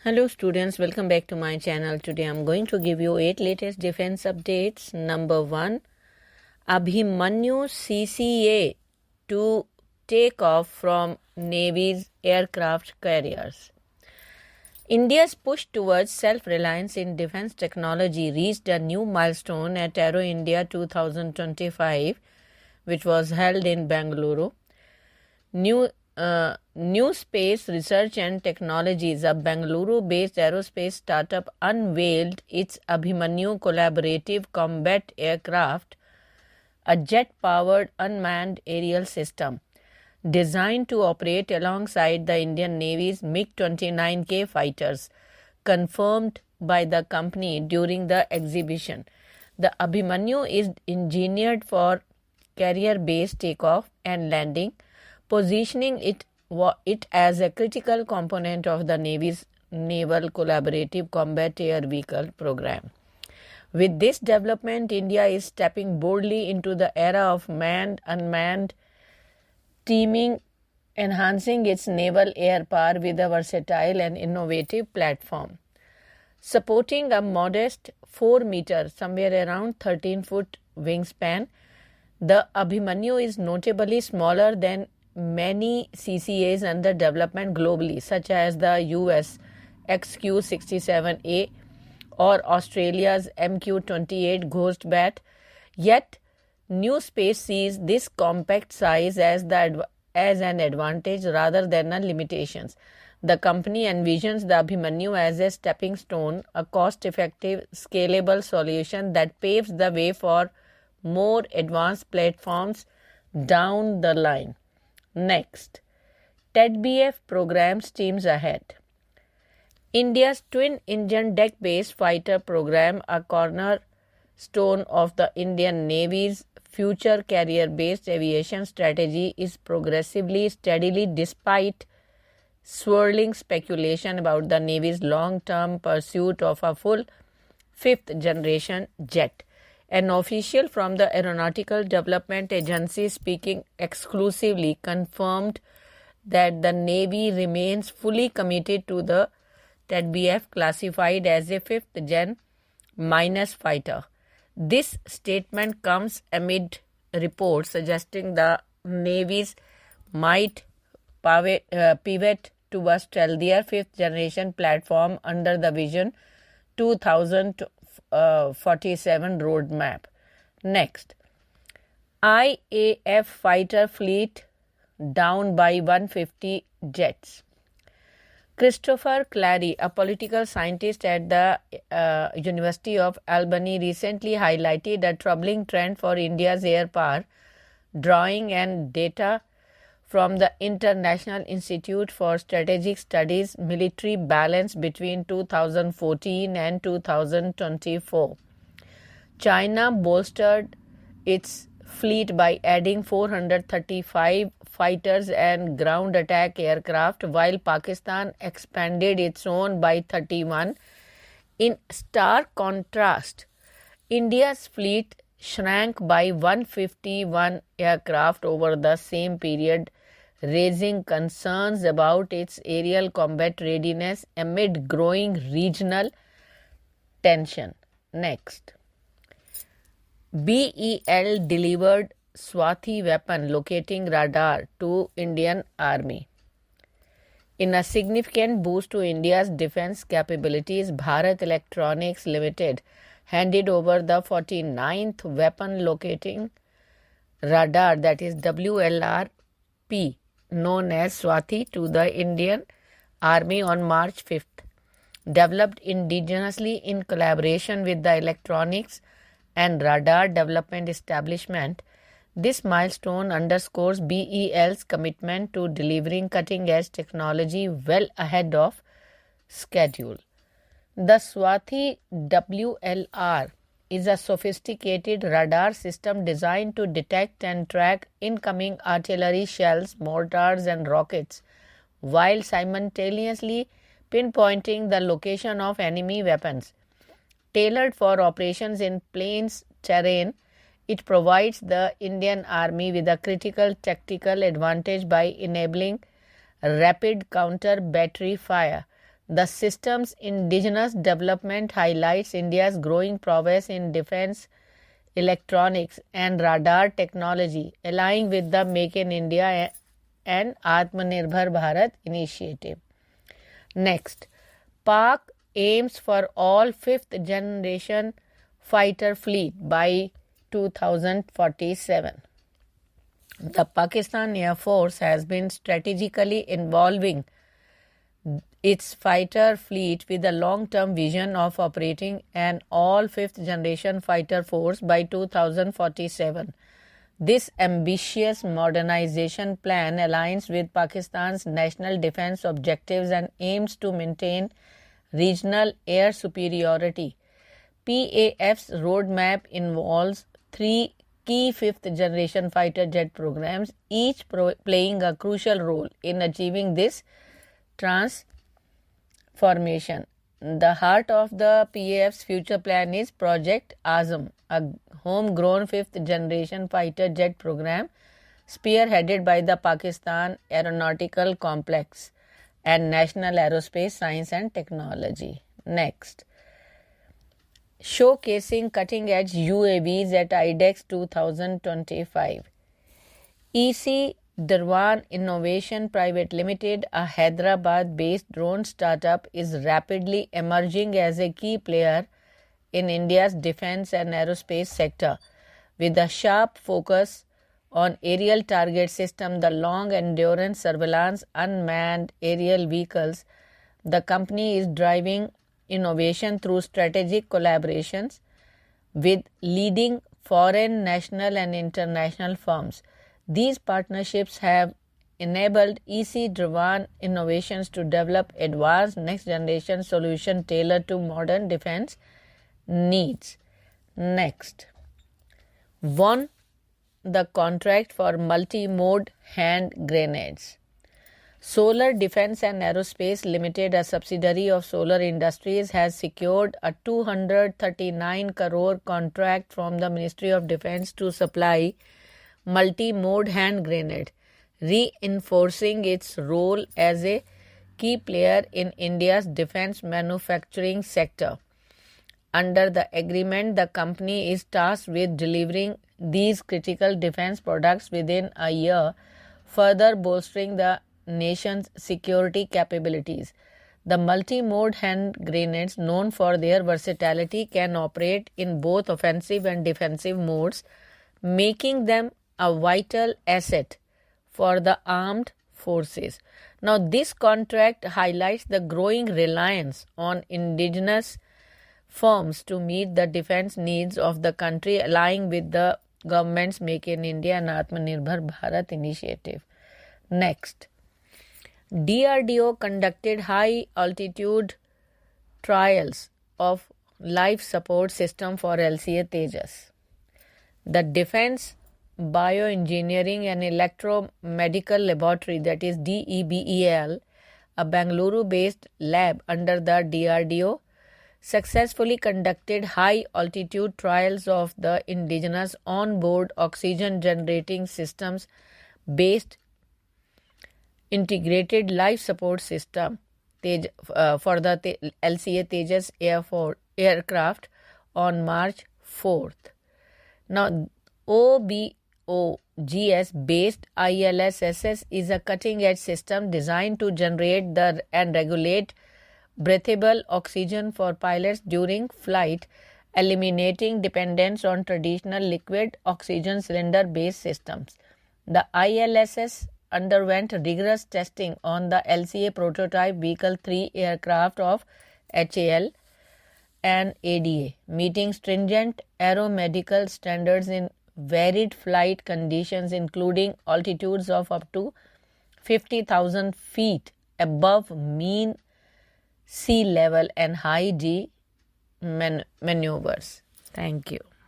Hello students, welcome back to my channel. Today I'm going to give you 8 latest defense updates. Number 1, Abhimanyu CCA to take off from Navy's aircraft carriers. India's push towards self-reliance in defense technology reached a new milestone at Aero India 2025, which was held in Bengaluru. New Space Research and Technologies, a Bengaluru-based aerospace startup, unveiled its Abhimanyu collaborative combat aircraft, a jet-powered unmanned aerial system designed to operate alongside the Indian Navy's MiG-29K fighters, confirmed by the company during the exhibition. The Abhimanyu is engineered for carrier-based takeoff and landing, positioning it as a critical component of the Navy's Naval Collaborative Combat Air Vehicle program. With this development, India is stepping boldly into the era of manned-unmanned teaming, enhancing its naval air power with a versatile and innovative platform. Supporting a modest 4-meter, somewhere around 13-foot wingspan, the Abhimanyu is notably smaller than many CCAs under development globally, such as the US XQ-67A or Australia's MQ-28 Ghost Bat. Yet, New Space sees this compact size as an advantage rather than a limitation. The company envisions the Abhimanyu as a stepping stone, a cost-effective, scalable solution that paves the way for more advanced platforms down the line. Next, TEDBF program steams ahead. India's twin-engine deck-based fighter program, a cornerstone of the Indian Navy's future carrier-based aviation strategy, is progressively steadily despite swirling speculation about the Navy's long-term pursuit of a full fifth-generation jet. An official from the Aeronautical Development Agency, speaking exclusively, confirmed that the Navy remains fully committed to the TEDBF, classified as a fifth-gen minus fighter. This statement comes amid reports suggesting the Navy's might pivot towards stealthier fifth-generation platform under the Vision 2047 roadmap. Next, IAF fighter fleet down by 150 jets. Christopher Clary, a political scientist at the University of Albany, recently highlighted a troubling trend for India's air power, drawing and data from the International Institute for Strategic Studies military balance between 2014 and 2024. China bolstered its fleet by adding 435 fighters and ground attack aircraft, while Pakistan expanded its own by 31. In stark contrast, India's fleet shrank by 151 aircraft over the same period, raising concerns about its aerial combat readiness amid growing regional tension. Next, BEL delivered Swathi weapon locating radar to Indian Army. In a significant boost to India's defense capabilities, Bharat Electronics Limited handed over the 49th weapon locating radar, that is WLRP, known as Swathi, to the Indian Army on March 5th. Developed indigenously in collaboration with the Electronics and Radar Development Establishment, this milestone underscores BEL's commitment to delivering cutting-edge technology well ahead of schedule. The Swathi WLR is a sophisticated radar system designed to detect and track incoming artillery shells, mortars, and rockets, while simultaneously pinpointing the location of enemy weapons. Tailored for operations in plains terrain, it provides the Indian Army with a critical tactical advantage by enabling rapid counter-battery fire. The system's indigenous development highlights India's growing prowess in defense, electronics, and radar technology, aligning with the Make in India and Atmanirbhar Bharat initiative. Next, Pak aims for all fifth generation fighter fleet by 2047. The Pakistan Air Force has been strategically involving its fighter fleet with a long-term vision of operating an all fifth-generation fighter force by 2047. This ambitious modernization plan aligns with Pakistan's national defense objectives and aims to maintain regional air superiority. PAF's roadmap involves 3 key fifth-generation fighter jet programs, each playing a crucial role in achieving this transformation. The heart of the PAF's future plan is Project Azam, a homegrown fifth-generation fighter jet program spearheaded by the Pakistan Aeronautical Complex and National Aerospace Science and Technology. Next, showcasing cutting-edge UAVs at IDEX 2025. EC Darwan Innovation Private Limited, a Hyderabad-based drone startup, is rapidly emerging as a key player in India's defense and aerospace sector. With a sharp focus on aerial target system, the long-endurance surveillance unmanned aerial vehicles, the company is driving innovation through strategic collaborations with leading foreign, national and international firms. These partnerships have enabled EC Darwan Innovations to develop advanced next-generation solutions tailored to modern defense needs. Next, won the contract for multi-mode hand grenades. Solar Defense and Aerospace Limited, a subsidiary of Solar Industries, has secured a 239 crore contract from the Ministry of Defense to supply multi-mode hand grenade, reinforcing its role as a key player in India's defense manufacturing sector. Under the agreement, the company is tasked with delivering these critical defense products within a year, further bolstering the nation's security capabilities. The multi-mode hand grenades, known for their versatility, can operate in both offensive and defensive modes, making them a vital asset for the armed forces. Now, this contract highlights the growing reliance on indigenous firms to meet the defense needs of the country, aligning with the government's Make in India and Atmanirbhar Bharat initiative. Next, DRDO conducted high-altitude trials of life support system for LCA Tejas. The Defense Bioengineering and Electromedical Laboratory, that is DEBEL, a Bangalore-based lab under the DRDO, successfully conducted high-altitude trials of the indigenous on-board oxygen-generating systems based integrated life support system for the LCA Tejas aircraft on March 4th. Now, OBOGS-based ILSSS is a cutting-edge system designed to generate and regulate breathable oxygen for pilots during flight, eliminating dependence on traditional liquid oxygen cylinder-based systems. The ILSS underwent rigorous testing on the LCA prototype Vehicle 3 aircraft of HAL and ADA, meeting stringent aeromedical standards in varied flight conditions, including altitudes of up to 50,000 feet above mean sea level and high G maneuvers. Thank you.